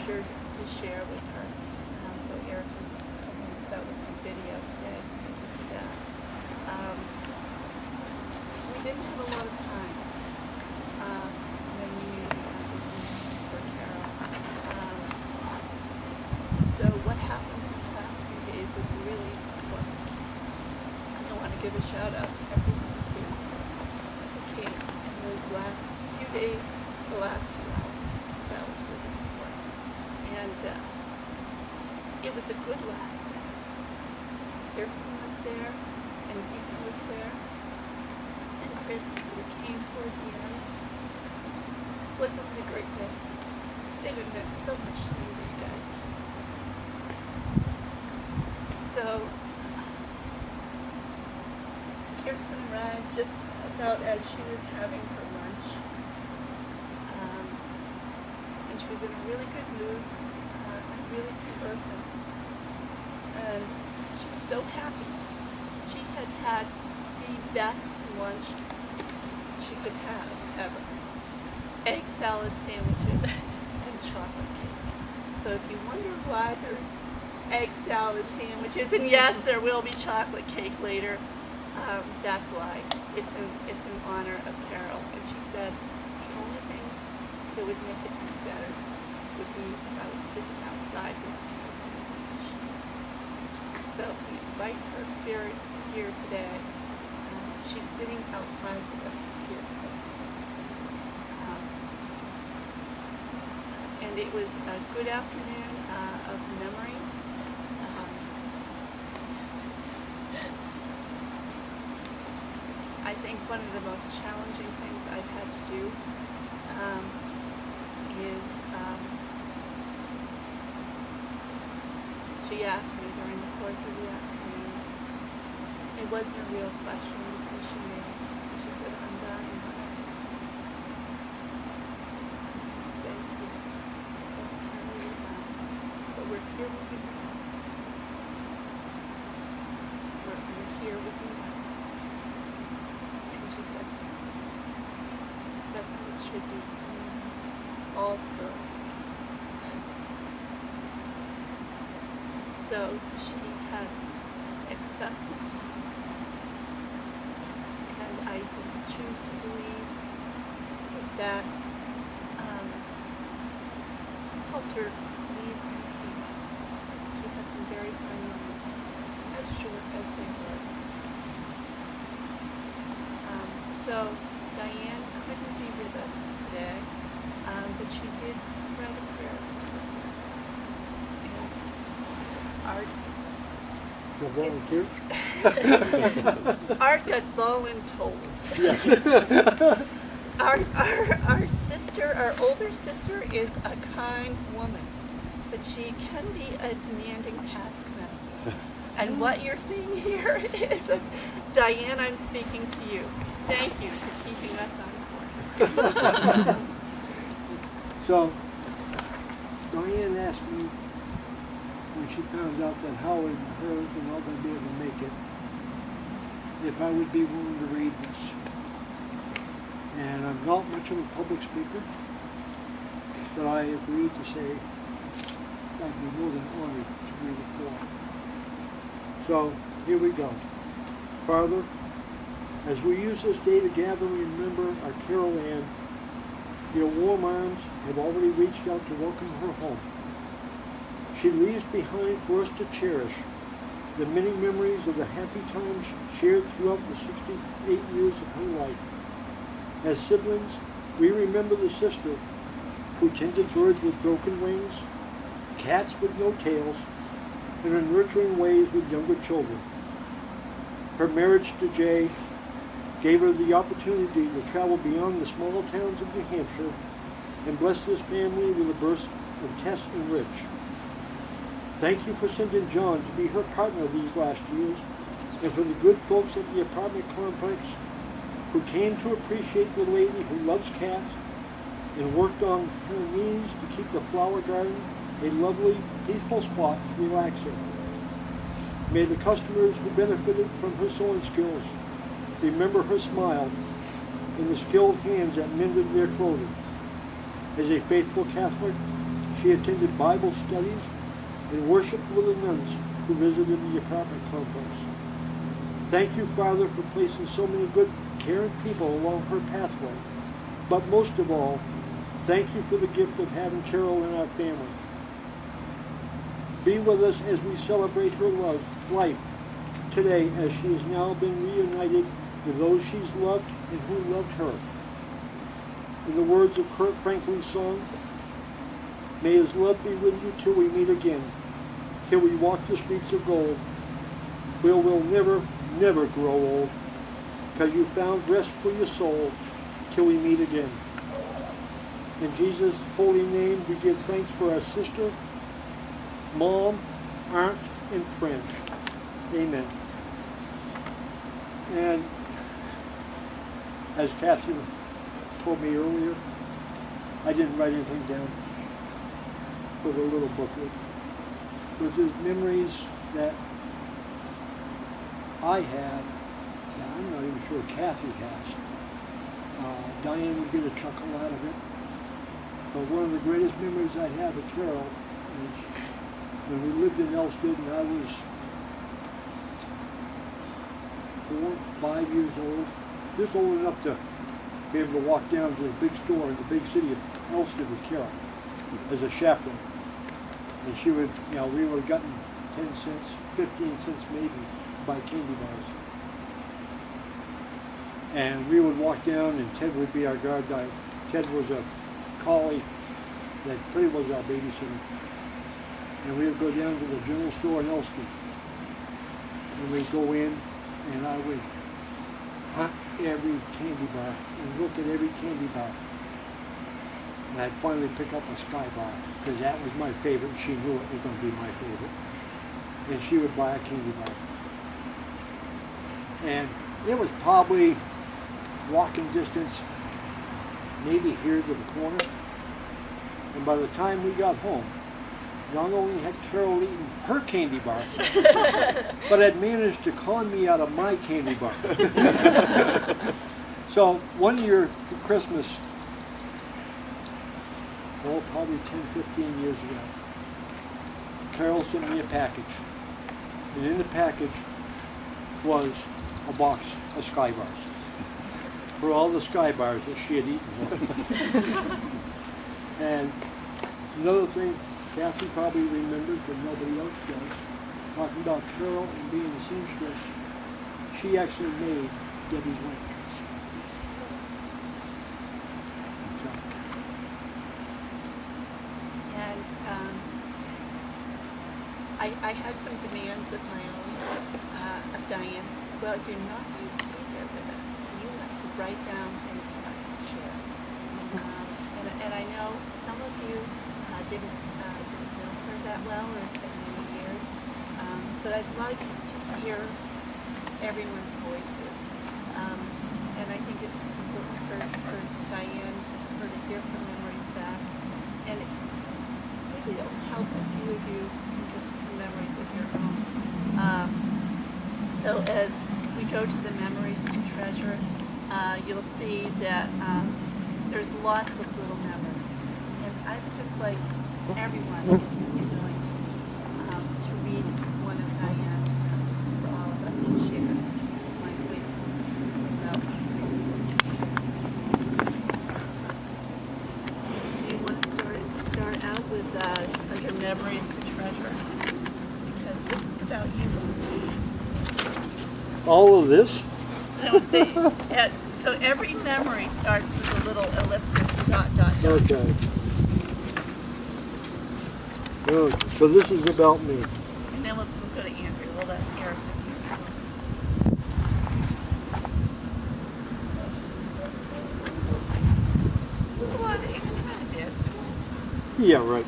sure to share with her. So Erica's that was some video today. Yeah. We didn't have a lot of time when we was in for Carol. So what happened in the last few days was really important. I want to give a shout out to everyone who came in those last few days, the last few hours. That was really important. And it was a good last day. Kirsten was there, and Ethan was there, and Chris, who came toward the end. Wasn't it a great day? It meant so much to me, you guys. So, Kirsten arrived just about as she was having her lunch. And she was in a really good mood, really conversing. And she was so happy. She had had the best lunch she could have ever. Egg salad sandwiches and chocolate cake. So if you wonder why there's egg salad sandwiches, and yes, there will be chocolate cake later, that's why. It's in honor of Carol. And she said the only thing that would make it better would be if I was sitting outside with you guys on the beach. So we invite her spirit here today. She's sitting outside with us here today. And it was a good afternoon of memories. I think one of the most challenging things I've had to do is she asked me during the course of the afternoon. It wasn't a real question because she knew. She said, "I'm dying, Mother." I said, "Yes, that's really dying, but we're here with you. We're here with you." And she said, "That's how it should be. All girls." So she had acceptance, and I choose to believe that helped her leave in peace. She had some very fun moments, as short as they were. So Diane couldn't be with us today, but she did write a prayer for her sister. Art. Art got voluntold. Yes. Our sister, our older sister, is a kind woman, but she can be a demanding taskmaster. And what you're seeing here is Diane, I'm speaking to you. Thank you for keeping us on course. So, Diane asked me when she found out that Howard and her were not going to be able to make it, if I would be willing to read this. And I'm not much of a public speaker, but I agreed to say I'd be more than honored to read it for her. So, here we go. Father, as we use this day to gather and remember our Carol Ann, your warm arms have already reached out to welcome her home. She leaves behind for us to cherish the many memories of the happy times shared throughout the 68 years of her life. As siblings, we remember the sister who tended birds with broken wings, cats with no tails, and in nurturing ways with younger children. Her marriage to Jay gave her the opportunity to travel beyond the small towns of New Hampshire and blessed his family with the births of Tess and Rich. Thank you for sending John to be her partner these last years, and for the good folks at the apartment complex who came to appreciate the lady who loves cats and worked on her knees to keep the flower garden a lovely, peaceful spot to relax in. May the customers who benefited from her sewing skills remember her smile and the skilled hands that mended their clothing. As a faithful Catholic, She attended Bible studies and worshiped with the nuns who visited the apartment complex. Thank you, Father, for placing so many good, caring people along her pathway. But most of all, thank you for the gift of having Carol in our family. Be with us as we celebrate her life today, as she has now been reunited with those she's loved and who loved her. In the words of Kurt Franklin's song, may his love be with you till we meet again, till we walk the streets of gold. We'll never, never grow old, 'cause you found rest for your soul till we meet again. In Jesus' holy name, we give thanks for our sister, mom, aunt, and friend. Amen. And as Kathy told me earlier, I didn't write anything down for the little booklet. But there's memories that I have that I'm not even sure Kathy has. Diane would get a chuckle out of it. But one of the greatest memories I have of Carol is when we lived in Elsted and I was 4, 5 years old, just old enough to be able to walk down to the big store in the big city of Elsted with Carol as a chaperone. And she would, we would have gotten 10 cents, 15 cents maybe to buy candy bars. And we would walk down and Ted would be our guard dog. Ted was a collie that pretty was our babysitter. And we would go down to the general store in Elston. And we'd go in and I would hunt every candy bar and look at every candy bar. And I'd finally pick up a Sky Bar because that was my favorite and she knew it was going to be my favorite. And she would buy a candy bar. And it was probably walking distance, maybe here to the corner. And by the time we got home, not only had Carol eaten her candy bar, but had managed to con me out of my candy bar. So one year for Christmas, probably 10, 15 years ago, Carol sent me a package. And in the package was a box of Sky Bars. For all the Sky Bars that she had eaten. And another thing Kathy probably remembers, but nobody else does, talking about Carol and being a seamstress, she actually made Debbie's winters. So. And I had some demands of my own, of Diane. Well, you're not going to be here with us. You must write down things for us to share. And I know some of you didn't know her that well, or it's been many years. But I'd like to hear everyone's voices. And I think it's important for Diane, for her to hear her memories back. And maybe it'll help a few of you get some memories of your own. So as we go to the memories to treasure, you'll see that there's lots of little memories. And I'd just like everyone, if you're willing to read one of Diane's for all of us to share. My voice will out. Do you want to start out with your memories to treasure? Because this is about you. All of this? So every memory starts with a little ellipsis, dot, dot, dot. Okay. Oh, so this is about me. And then we'll go to Andrew. We'll let Eric. Yeah, right.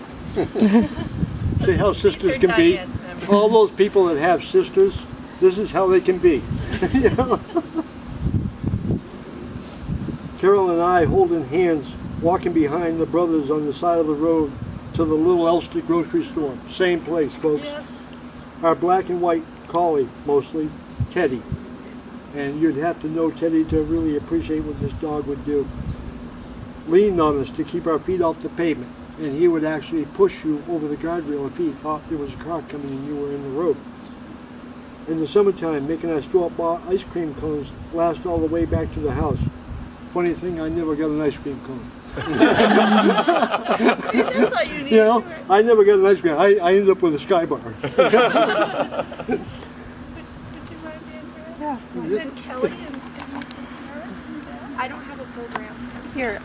See how sisters can be? All those people that have sisters, this is how they can be. You know? Carol and I holding hands, walking behind the brothers on the side of the road to the little Elster grocery store. Same place, folks. Yes. Our black and white collie, mostly, Teddy. And you'd have to know Teddy to really appreciate what this dog would do. Leaned on us to keep our feet off the pavement. and he would actually push you over the guardrail if he thought there was a car coming and you were in the road. In the summertime, making our store-bought ice cream cones last all the way back to the house. Funny thing, I never got an ice cream cone. That's all you need. You know, I never got an ice cream. I ended up with a Sky Bar. Would you mind, Andrea? Yeah. And then Kelly and Eric? I don't have a program. Here,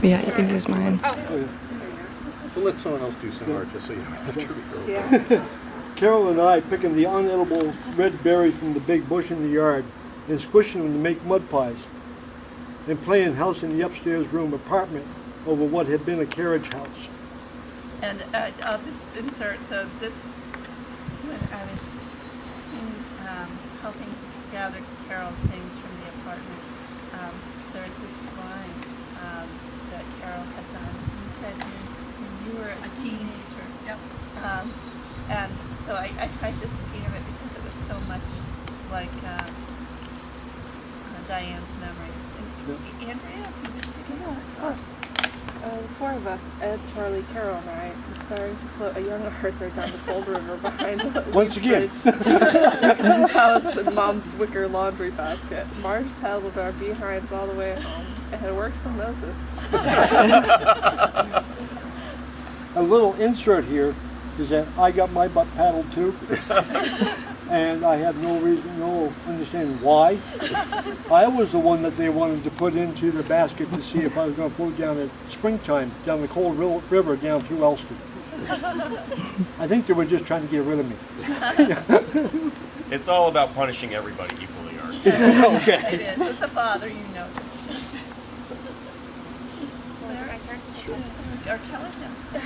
Yeah, you can use mine. Oh. So let someone else do some art, just so you don't have to record. Yeah. Carol and I picking the unedible red berries from the big bush in the yard and squishing them to make mud pies, and playing house in the upstairs room apartment over what had been a carriage house. and I'll just insert, so this, when I was helping gather Carol's things from the apartment, there's this line that Carol had done. You said when you were a teenager. Yep. And so I tried to scan it because it was so much like Diane's memories. And Andrea, can you pick it up? Of course. The four of us, Ed, Charlie, Carol, and I, aspiring to float a young Arthur down the cold river behind the Once again. house and Mom's wicker laundry basket. Marge paddled our behinds all the way home. It had worked for Moses. A little insert here is that I got my butt paddled too, and I have no understanding why. I was the one that they wanted to put into the basket to see if I was going to float down at springtime down the cold river down through Elston. I think they were just trying to get rid of me. It's all about punishing everybody equally, Art. Okay. It is. It's a father, you know. Or Kelly, no.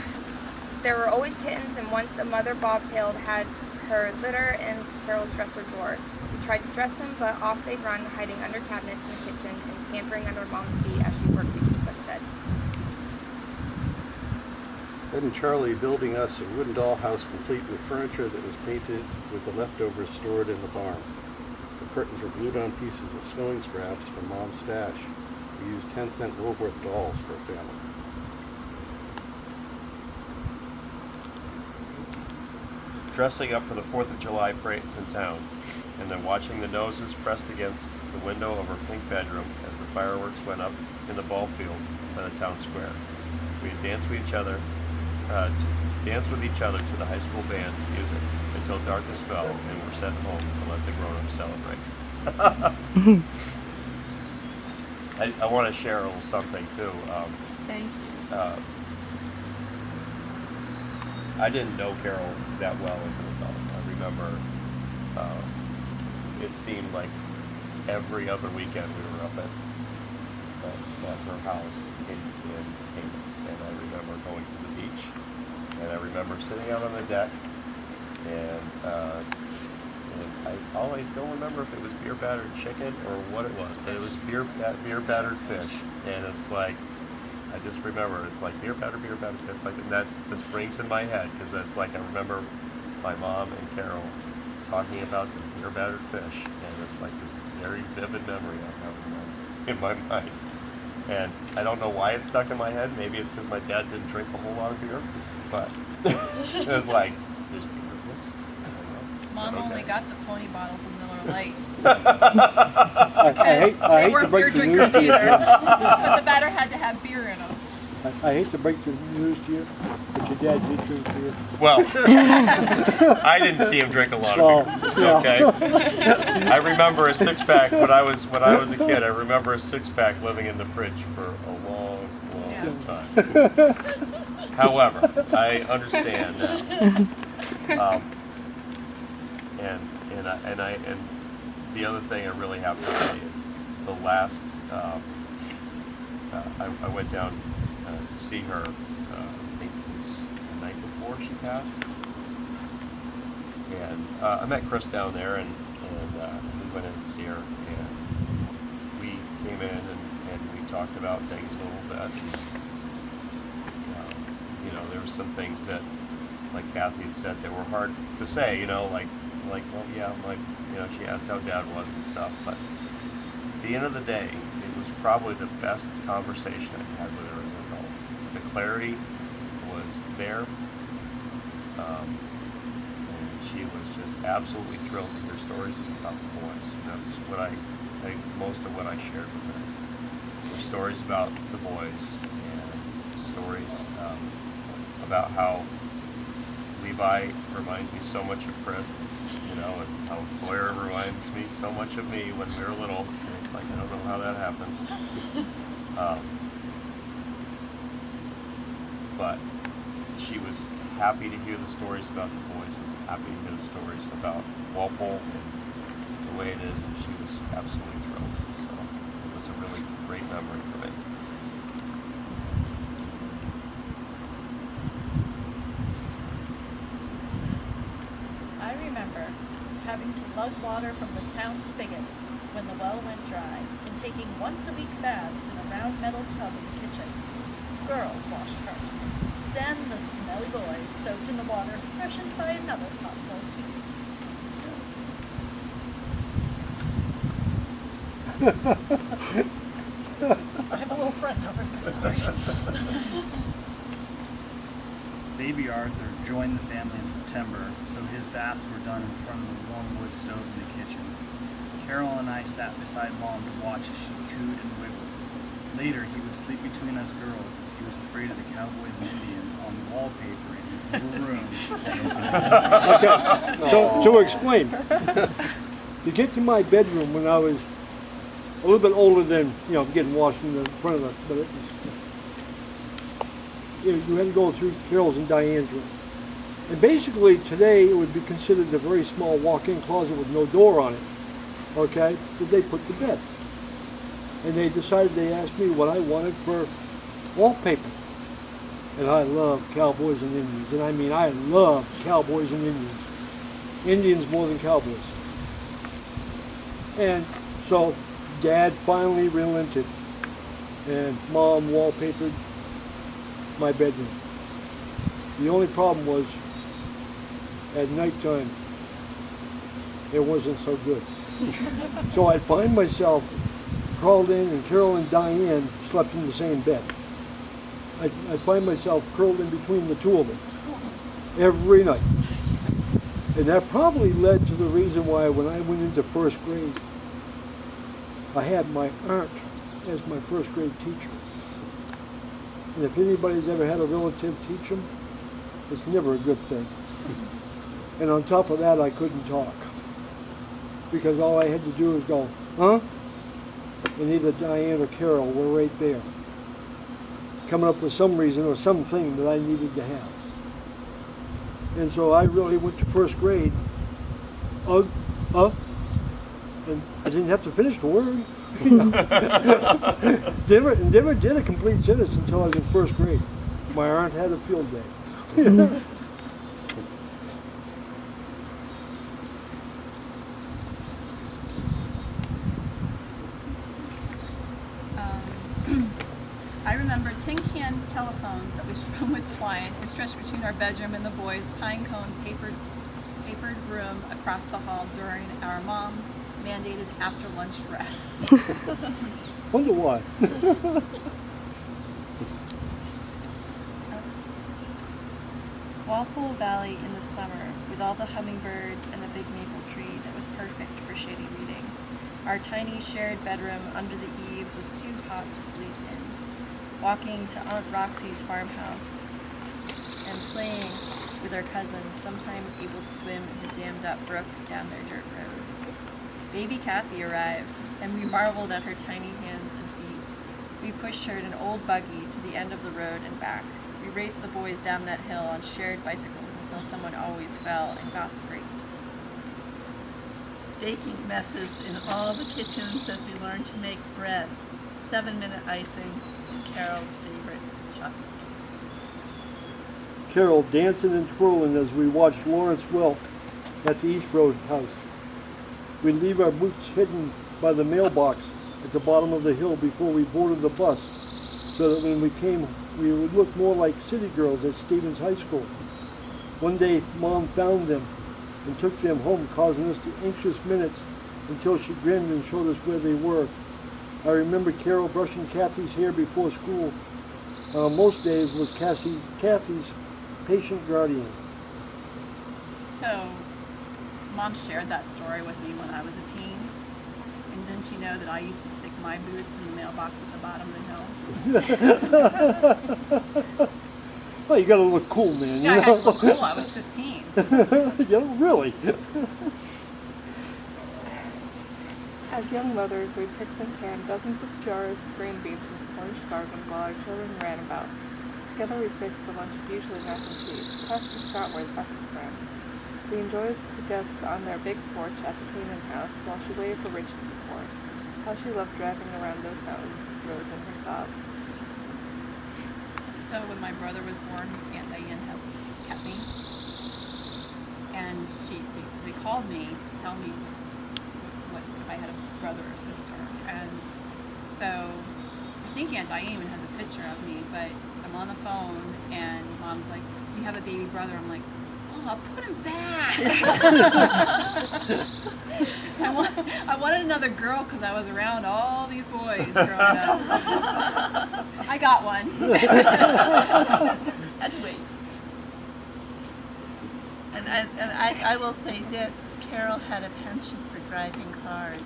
There were always kittens, and once a mother bobtailed had her litter in Carol's dresser drawer. We tried to dress them, but off they'd run, hiding under cabinets in the kitchen and scampering under Mom's feet as she worked to keep us fed. Ed and Charlie building us a wooden dollhouse complete with furniture that was painted with the leftovers stored in the barn. The curtains were glued on pieces of sewing scraps from Mom's stash. We used 10-cent Woolworth dolls for a family. Dressing up for the 4th of July parades in town, and then watching the noses pressed against the window of her pink bedroom as the fireworks went up in the ball field by the town square. We'd dance with each other to the high school band music until darkness fell and were sent home to let the grown-ups celebrate. I want to share a little something too. Thank you. I didn't know Carol that well as an adult. I remember it seemed like every other weekend we were up at her house in England. And I remember going to the beach. And I remember sitting out on the deck and I don't remember if it was beer battered chicken or what it was, but it was beer battered fish. And it's like, I just remember it's like beer battered fish, like, and that just rings in my head because that's like I remember my mom and Carol talking about the beer battered fish, and it's like this very vivid memory I have in my mind. And I don't know why it's stuck in my head. Maybe it's because my dad didn't drink a whole lot of beer, but it was like, there's beer in this? I don't know. Mom Okay. only got the pony bottles of Miller Lite. I hate They to weren't break beer the news drinkers to you. either. But the batter had to have beer in them. I hate to break the news to you, but your dad did drink beer. Well, I didn't see him drink a lot of beer. yeah. Okay. I remember a six-pack when I was a kid. I remember a six-pack living in the fridge for a long time. However, I understand now. And the other thing I really have to say is the last. I went down to see her. I think it was the night before she passed. And I met Chris down there, and we went in to see her, and we came in and we talked about things a little bit. And, there were some things that, like Kathy had said, that were hard to say. Like well, yeah, she asked how Dad was and stuff. But at the end of the day, it was probably the best conversation I had with her as an adult. The clarity was there. And she was just absolutely thrilled to hear stories about the boys. That's what I think most of what I shared with her. Were stories about the boys and stories about how Levi reminds me so much of Chris, you know, and how Sawyer reminds me so much of me when we were little. And it's like, I don't know how that happens. But she was happy to hear the stories about the boys and happy to hear the stories about Walpole and the way it is, and she was absolutely thrilled. So it was a really great memory for me. I remember having to lug water from the town spigot when the well went dry, and taking once-a-week baths in a round metal tub in the kitchen. Girls washed first. Then the smelly boys soaked in the water, freshened by another pot full of heat. I have a little friend over here, sorry. Baby Arthur joined the family in September, so his baths were done in front of the warm wood stove in the kitchen. Carol and I sat beside Mom to watch as she cooed and wiggled. Later, he would sleep between us girls as he was afraid of the cowboys and Indians on the wallpaper in his little room. Okay, so to explain, to get to my bedroom when I was a little bit older than, you know, getting washed in the front of the, but it was, you had to go through Carol's and Diane's room. And basically today it would be considered a very small walk-in closet with no door on it, okay, that they put to bed. And they decided, they asked me what I wanted for wallpaper. And I love cowboys and Indians. And I mean, I love cowboys and Indians. Indians more than cowboys. And so Dad finally relented, and Mom wallpapered my bedroom. The only problem was, at nighttime, it wasn't so good. So I'd find myself crawled in, and Carol and Diane slept in the same bed. I'd find myself curled in between the two of them every night. And that probably led to the reason why when I went into first grade, I had my aunt as my first grade teacher. And if anybody's ever had a relative teach them, it's never a good thing. And on top of that, I couldn't talk. Because all I had to do was go, huh? And either Diane or Carol were right there, coming up with some reason or something that I needed to have. And so I really went to first grade, and I didn't have to finish the word. Never did a complete sentence until I was in first grade. My aunt had a field day. I remember tin can telephones that we strung with twine and stretched between our bedroom and the boys' pine cone papered room across the hall during our mom's mandated after lunch rests. Wonder why. Walpole Valley in the summer, with all the hummingbirds and the big maple tree that was perfect for shady reading. Our tiny shared bedroom under the eaves was too hot to sleep in. Walking to Aunt Roxy's farmhouse and playing with our cousins, sometimes able to swim in the dammed-up brook down their dirt road. Baby Kathy arrived, and we marveled at her tiny hands and feet. We pushed her in an old buggy to the end of the road and back. We raced the boys down that hill on shared bicycles until someone always fell and got scraped. Baking messes in all the kitchens as we learned to make bread, 7-minute icing, and Carol's favorite chocolate. Carol dancing and twirling as we watched Lawrence Welk at the East Road house. We'd leave our boots hidden by the mailbox at the bottom of the hill before we boarded the bus, so that when we came, we would look more like city girls at Stevens High School. One day, Mom found them and took them home, causing us the anxious minutes until she grinned and showed us where they were. I remember Carol brushing Kathy's hair before school Most days was Kathy's patient guardian. So, Mom shared that story with me when I was a teen. And didn't she know that I used to stick my boots in the mailbox at the bottom of the hill? Well, you gotta look cool, man. Yeah, I you had know? to look cool. I was 15. Yeah, really. As young mothers, we picked and canned dozens of jars of green beans from Cornish gardens while our children ran about. Together we fixed a lunch of usually mac and cheese. Cass and Scott were the best of friends. We enjoyed the guests on their big porch at the Canaan house while she waited for Rich to be born. How she loved driving around those mountains roads in her sob. So when my brother was born, Aunt Diane kept me. And they called me to tell me what if I had a brother or sister. And so I think Aunt Diane even had the picture of me, but I'm on the phone and Mom's like, "You have a baby brother." I'm like, "Oh, I'll put him back." I wanted another girl because I was around all these boys growing up. I got one. Had to wait. And I will say this, Carol had a penchant for driving cars.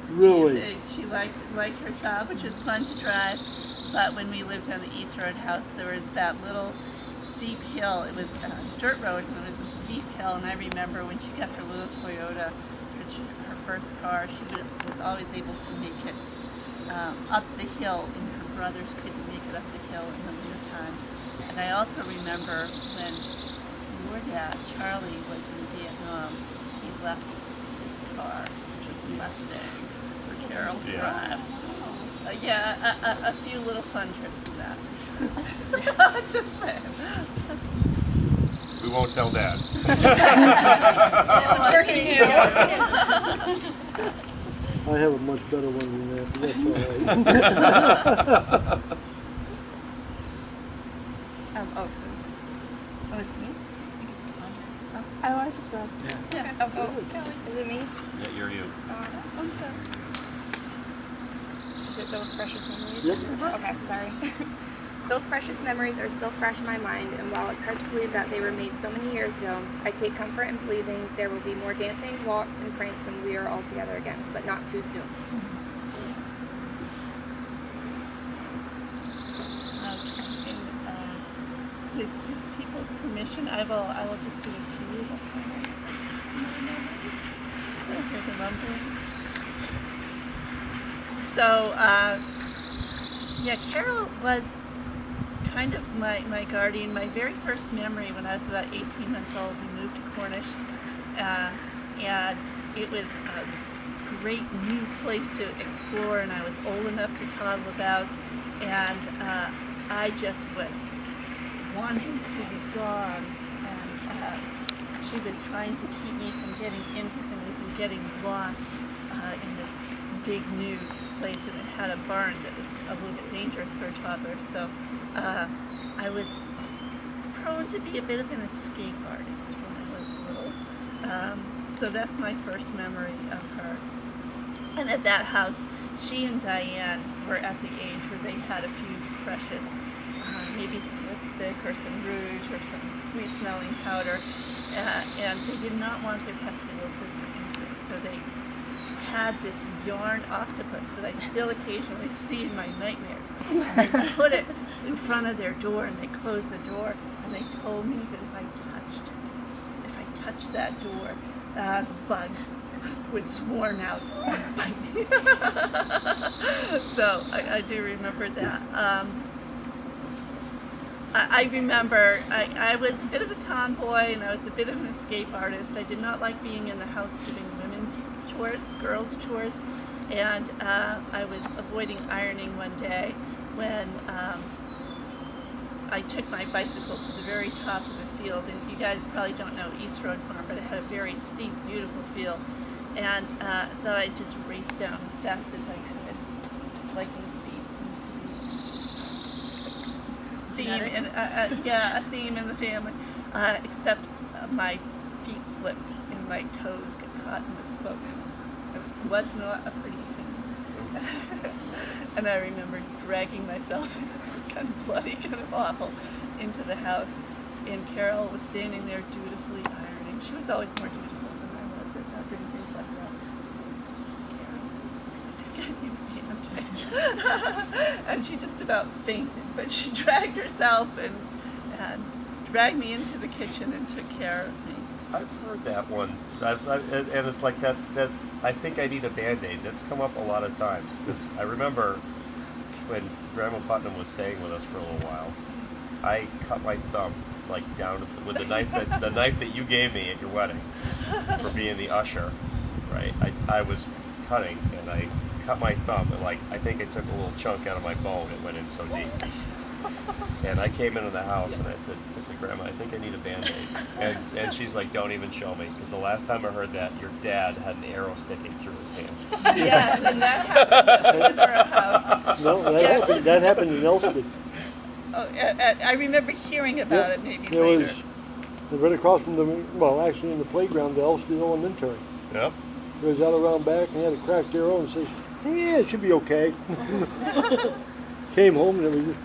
Really. She liked her Saab, which was fun to drive, but when we lived on the East Road house, there was that little steep hill. It was a dirt road, and it was a steep hill, and I remember when she got her little Toyota, her first car, she was always able to make it up the hill, and her brothers couldn't make it up the hill in the wintertime. And I also remember when your dad, Charlie, was in Vietnam, he left his car, which was a Mustang, for Carol to drive. A few little fun trips in that. Just saying. We won't tell Dad. I'm sure he knew. I have a much better one than that, but that's all right. Oh, so is it? Oh, is it me? I think it's Sandra. I just read. Yeah. Oh, Is it me? Yeah, you're you. I'm sorry. Is it those precious memories? Yep. Okay, sorry. Those precious memories are still fresh in my mind, and while it's hard to believe that they were made so many years ago, I take comfort in believing there will be more dancing, walks, and pranks when we are all together again, but not too soon. Okay. With people's permission, I will just do a few of so here the rumblings. So, Carol was kind of my guardian. My very first memory when I was about 18 months old, we moved to Cornish, and it was a great new place to explore, and I was old enough to toddle about, and I just was wanting to be gone, and she was trying to keep me from getting into things and getting lost in this big new place, and it had a barn that was a little bit dangerous for a toddler, so I was prone to be a bit of an escape artist when I was little. So that's my first memory of her. And at that house, she and Diane were at the age where they had a few precious, maybe some lipstick or some rouge or some sweet-smelling powder, and they did not want their pescador sister into it, so they had this yarn octopus that I still occasionally see in my nightmares. And they put it in front of their door, and they closed the door, and they told me that if I touched that door, the bugs would swarm out and bite me. So I do remember that. I remember I was a bit of a tomboy, and I was a bit of an escape artist. I did not like being in the house doing women's chores, girls' chores, and I was avoiding ironing one day when I took my bicycle to the very top of the field, and you guys probably don't know East Road Farm, but it had a very steep, beautiful field, and thought I'd just race down as fast as I could, liking speed seems to be a theme in the family, except my feet slipped and my toes got caught in the smoke. It was not a pretty thing. And I remember dragging myself, kind of bloody, kind of awful, into the house. And Carol was standing there dutifully ironing. She was always more dutiful than I was at doing things like that. Carol, and she just about fainted, but she dragged herself and dragged me into the kitchen and took care of me. I've heard that one, and it's like that. I think I need a Band-Aid. That's come up a lot of times because I remember when Grandma Putnam was staying with us for a little while. I cut my thumb like down with the knife that you gave me at your wedding for being the usher, right? I was cutting and I cut my thumb and like I think I took a little chunk out of my bone. It went in so deep. And I came into the house and I said, Grandma, I think I need a Band-Aid. And she's like, don't even show me. Because the last time I heard that, your dad had an arrow sticking through his hand. Yes, and that happened in our house. No, that happened in Elston. Oh, I remember hearing about it maybe There later. was right across from actually in the playground, the Elston Elementary. Yep. He was out around back and he had a cracked arrow and says, yeah, it should be okay. Came home and it was just,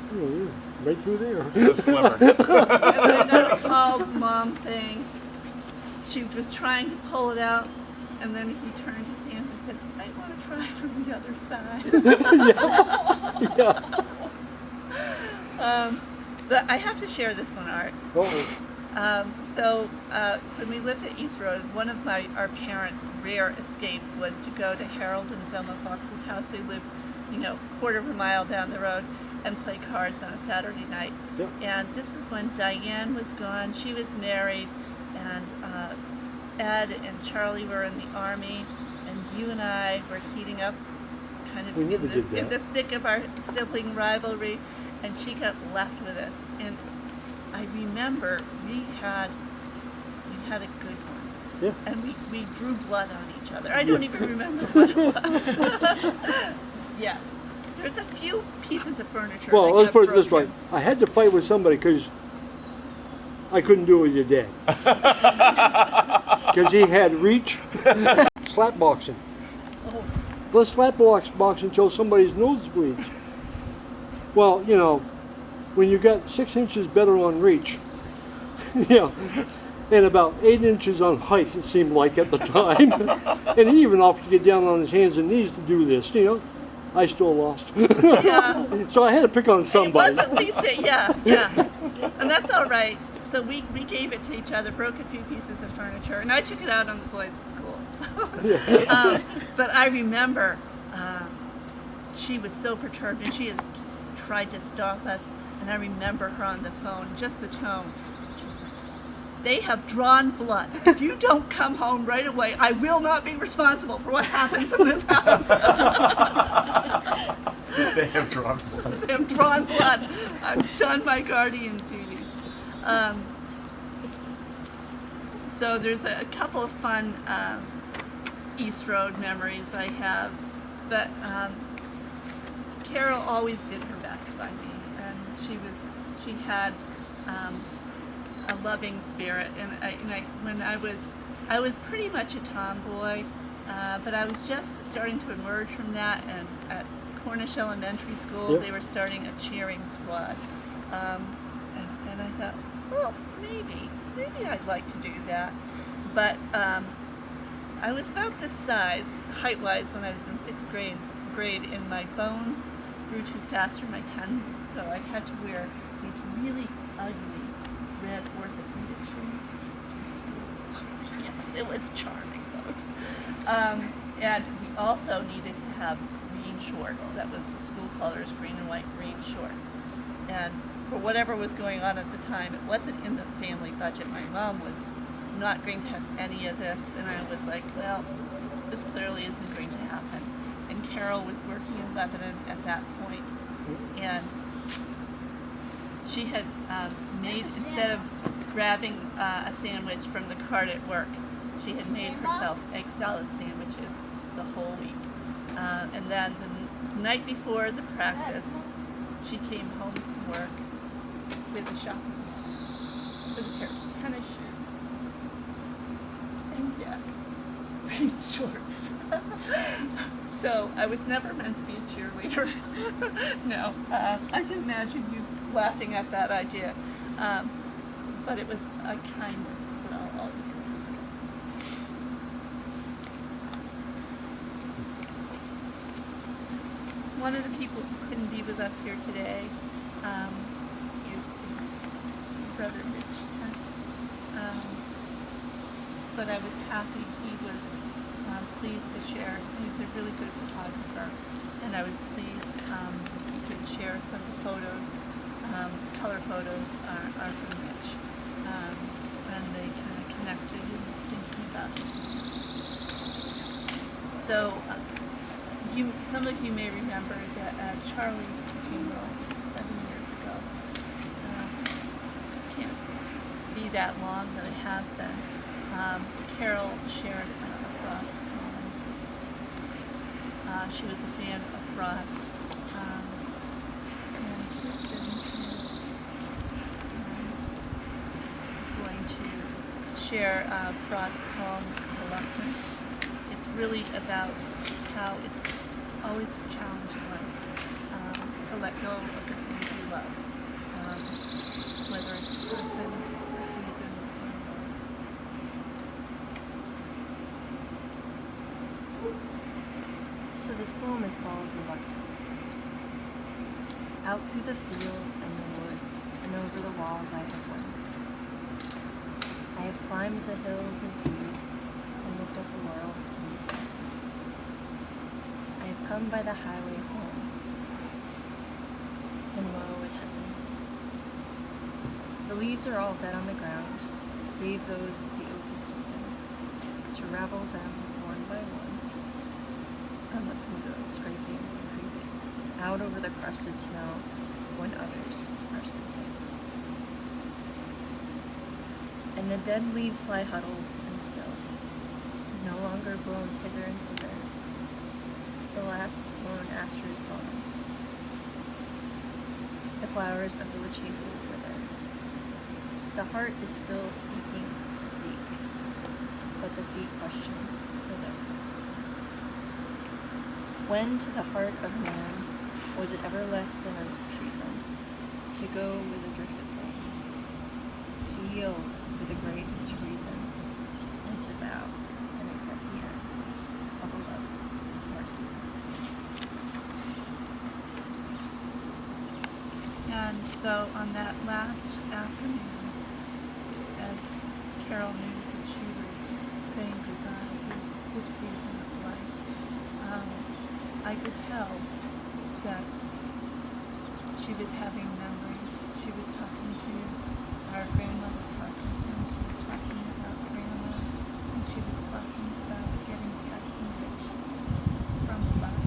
right through there. The sliver. And I recall Mom saying she was trying to pull it out, and then he turned his hand and said, I want to try from the other side. Yeah. But I have to share this one, Art. So when we lived at East Road, one of our parents' rare escapes was to go to Harold and Zelma Fox's house. They lived, quarter of a mile down the road, and play cards on a Saturday night. Yep. And this is when Diane was gone. She was married, and Ed and Charlie were in the Army, and you and I were heating up kind of in the thick of our sibling rivalry, and she got left with us. And I remember we had a good one. Yeah. And we drew blood on each other. I don't even remember what it was. Yeah. There's a few pieces of furniture. Well, let's put it this way. broken. I had to fight with somebody because I couldn't do it with your dad. Because he had reach, slap boxing. Oh. Let's slap box until somebody's nose bleeds. Well, when you got 6 inches better on reach, and about 8 inches on height, it seemed like at the time, and he even offered to get down on his hands and knees to do this, I still lost. Yeah. So I had to pick on somebody. It was at least yeah. And that's all right. So we gave it to each other, broke a few pieces of furniture, and I took it out on the boys at school. So. But I remember she was so perturbed, and she had tried to stop us, and I remember her on the phone, just the tone. She was like, they have drawn blood. If you don't come home right away, I will not be responsible for what happens in this house. They have drawn blood. They have drawn blood. I've done my guardian duties. So there's a couple of fun East Road memories I have, but Carol always did her best by me, and she had a loving spirit, and when I was pretty much a tomboy, but I was just starting to emerge from that, and at Cornish Elementary School, Yep. They were starting a cheering squad, and I thought, well, maybe I'd like to do that, but I was about this size, height-wise, when I was in 6th grade, and my bones grew too fast for my tendons, so I had to wear these really ugly red orthopedic shoes to school. Yes, it was charming, folks. And we also needed to have green shorts. That was the school colors, green and white, green shorts. And for whatever was going on at the time, it wasn't in the family budget. My mom was not going to have any of this, and I was like, well, this clearly isn't going to happen. And Carol was working in Lebanon at that point, and she had made, instead of grabbing a sandwich from the cart at work, she had made herself egg salad sandwiches the whole week. And then the night before the practice, she came home from work with a shopping bag, with a pair of tennis shoes, and yes, green shorts. So I was never meant to be a cheerleader. No, I can imagine you laughing at that idea. But it was a kindness that I'll always remember. One of the people who couldn't be with us here today is Brother Rich. But I was happy he was pleased to share. So he's a really good photographer, and I was pleased he could share some of the photos. Color photos are from Rich, and they kind of connected in thinking about this. So some of you may remember that at Charlie's funeral 7 years ago, can't be that long, but it has been. Carol shared a Frost poem. She was a fan of Frost. And Kirsten is going to share a Frost poem, Reluctance. It's really about how it's always a challenge in life to let go of the things you love, whether it's a person, a season, or a moment. So this poem is called Reluctance. Out through the field and the woods and over the walls I have won. I have climbed the hills and viewed and looked at the world and the sun. I have come by the highway home, and lo, it has ended. The leaves are all dead on the ground, save those that the oak is keeping, to ravel them one by one. And let them go scraping and creeping out over the crusted snow when others are sleeping. And the dead leaves lie huddled and still, no longer blown hither and thither. The last lone aster is gone. The flowers of the witch hazel wither. The heart is still aching to seek, but the feet question whither. When to the heart of man was it ever less than a treason to go with the drift of things, to yield with the grace to reason, and to bow and accept the end of a love or season? And so on that last afternoon, as Carol knew that she was saying goodbye to this season of life, I could tell that she was having memories. She was talking to our grandmother Parkinson. She was talking about grandma, and she was talking about getting passengers from the bus,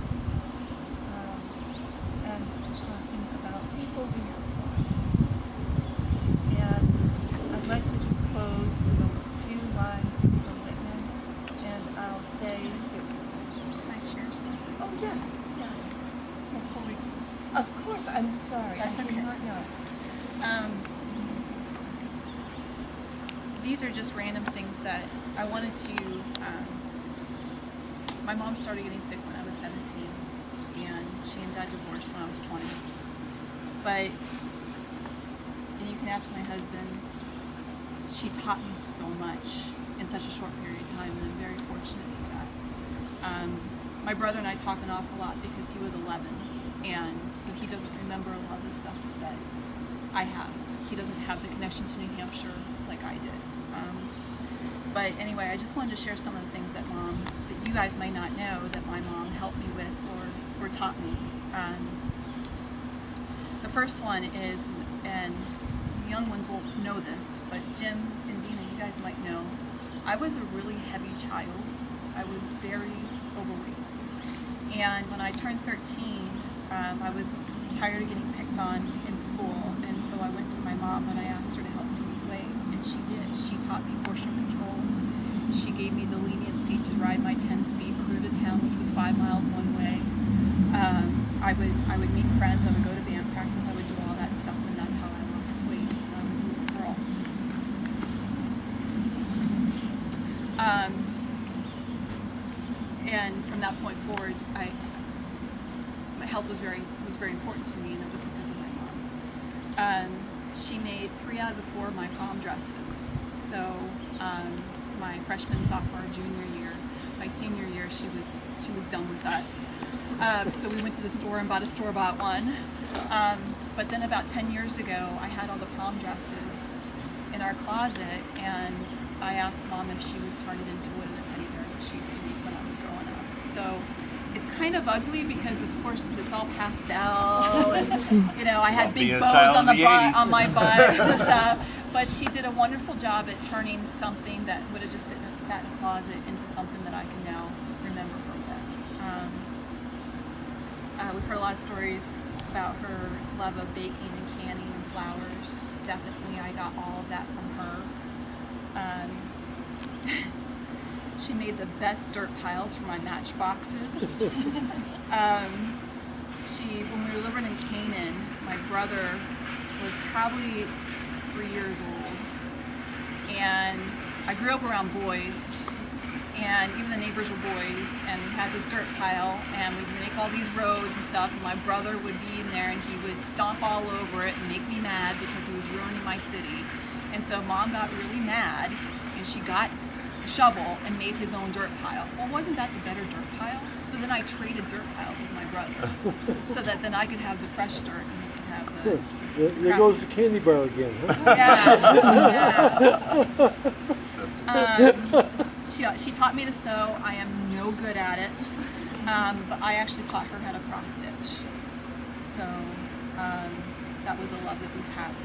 and talking about people who have lost. And I'd like to just close with a few lines from Whitman, and I'll say that. Can I share something? Oh yes, yeah. Before we close. Of course, I'm sorry. That's I okay. did not know. These are just random things that I wanted to. My mom started getting sick when I was 17, and she and Dad divorced when I was 20. But, and you can ask my husband, she taught me so much in such a short period of time, and I'm very fortunate for that. My brother and I talk an awful lot because he was 11, and so he doesn't remember a lot of the stuff that I have. He doesn't have the connection to New Hampshire like I did. But anyway, I just wanted to share some of the things that you guys might not know, that my mom helped me with or taught me. The first one is, and young ones won't know this, but Jim and Dina, you guys might know, I was a really heavy child. I was very overweight. And when I turned 13, I was tired of getting picked on in school, and so I went to my mom and I asked her to help me lose weight, and she did. She taught me portion control. She gave me the leniency to ride my 10-speed clear to town, which was 5 miles one way. I would meet friends. I would go to band practice. I would do all that stuff, and that's how I lost weight when I was a little girl. And from that point forward, I health was very important to me, and it was because of my mom. She made 3 out of the 4 of my prom dresses. So my freshman, sophomore, junior year, my senior year, she was done with that. So we went to the store and bought a store-bought one. But then about 10 years ago, I had all the prom dresses in our closet, and I asked Mom if she would turn it into one of the teddy bears that she used to make when I was growing up. So it's kind of ugly because, of course, it's all pastel, and you know, I had big bows on on my butt and stuff. But she did a wonderful job at turning something that would have just sat in a closet into something that I can now remember her with. We've heard a lot of stories about her love of baking and canning and flowers. Definitely, I got all of that from her. She made the best dirt piles for my matchboxes. When we were living in Canaan, my brother was probably 3 years old, and I grew up around boys, and even the neighbors were boys, and we had this dirt pile, and we'd make all these roads and stuff, and my brother would be in there, and he would stomp all over it and make me mad because he was ruining my city. And so Mom got really mad, and she got a shovel and made his own dirt pile. Well, wasn't that the better dirt pile? So then I traded dirt piles with my brother, so that then I could have the fresh dirt and he could have the... There goes the candy bar again, huh? Yeah. She taught me to sew. I am no good at it, but I actually taught her how to cross stitch. So that was a love that we have.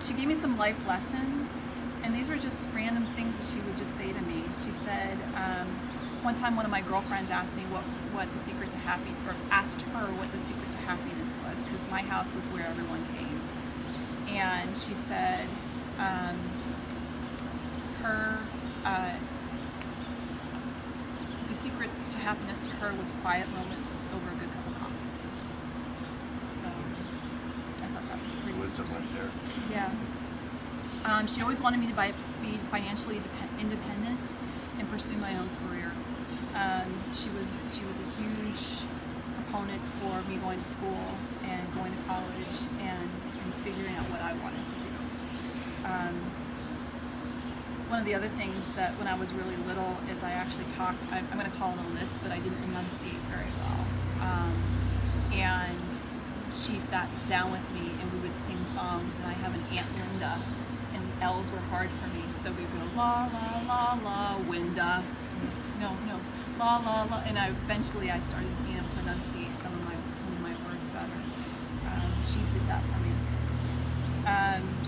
She gave me some life lessons, and these were just random things that she would just say to me. She said, one time one of my girlfriends asked me what the secret to asked her what the secret to happiness was, because my house was where everyone came. And she said the secret to happiness to her was quiet moments over a good cup of coffee. So I thought that was pretty wisdom right there. Yeah. She always wanted me to be financially independent and pursue my own career. She was a huge proponent for me going to school and going to college and figuring out what I wanted to do. One of the other things that when I was really little is I actually talked, I'm going to call it a list, but I didn't enunciate very well. And she sat down with me and we would sing songs, and I have an Aunt Linda, and L's were hard for me, so we would go la la la la Winda, no, la la la, and eventually I started being able to enunciate some of my words better. She did that for me.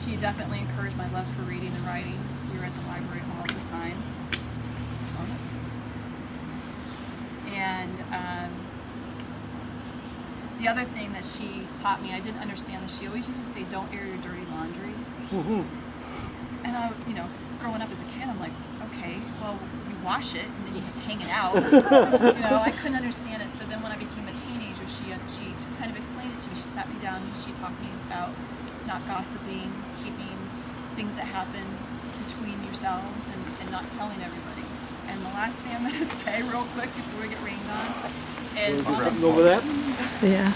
She definitely encouraged my love for reading and writing. We were at the library all the time. And the other thing that she taught me, I didn't understand, that she always used to say, "Don't air your dirty laundry." Mm-hmm. And I was, growing up as a kid, I'm like, okay, well, you wash it and then you hang it out. I couldn't understand it. So then when I became a teenager, she kind of explained it to me. She sat me down and she taught me about not gossiping, keeping things that happen between yourselves and not telling everybody. And the last thing I'm going to say real quick before we get rained on is... Over that? Yeah.